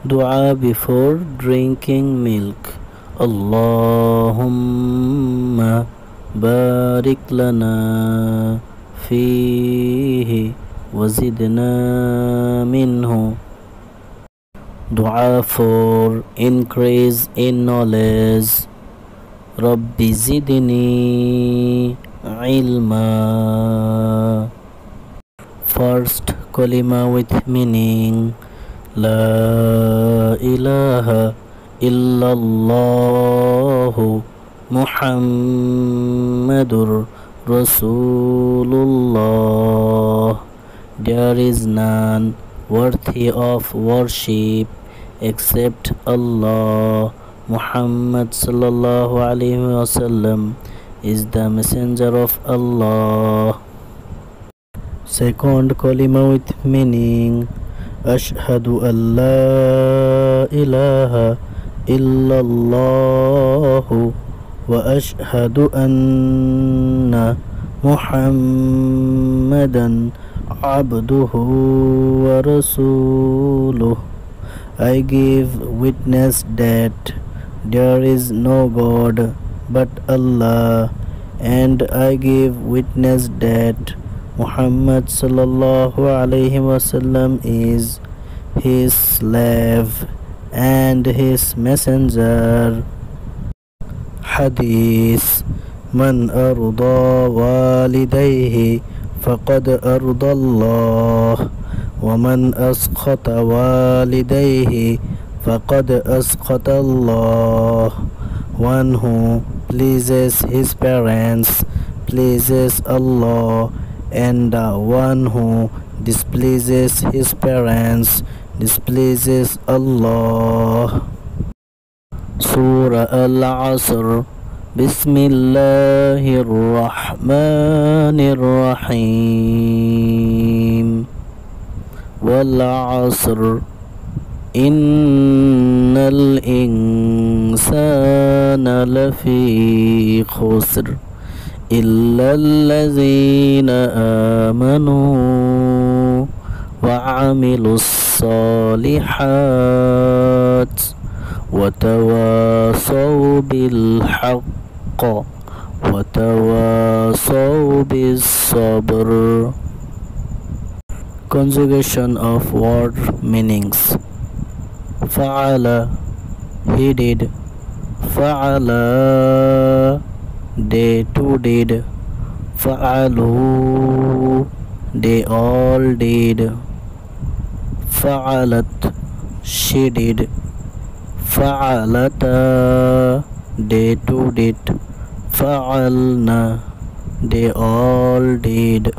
Dua before drinking milk. Allahumma barik lana fihi wazidna minhu. Dua for increase in knowledge. Rabbi zidni ilma. First kalima with meaning. La ilaha illallah Muhammadur Rasulullah. There is none worthy of worship except Allah. Muhammad sallallahu alaihi wasallam is the messenger of Allah. Second kalima with meaning. Ashhadu an la ilaha illallah wa ashhadu anna Muhammadan abduhu wa rasuluh. I give witness that there is no God but Allah, and I give witness that Muhammad sallallahu alaihi wasallam is his slave and his messenger. Hadith: Man arda walidayhi faqad arda Allah, wa man asqata walidayhi faqad asqata Allah. One who pleases his parents pleases Allah, and the one who displeases his parents displeases Allah. Surah Al-Asr. Bismillahir Rahmanir Rahim. Wal 'asr. Innal insana lafi khusr إلا الذين آمنوا وعملوا الصالحات وتواصوا بالحق وتواصوا بالصبر. Conjugation of word meanings. فعل, he did. فعل, they too did. فعلوا, they all did. فعلت, she did. فعلتا, they too did. فعلنا, they all did.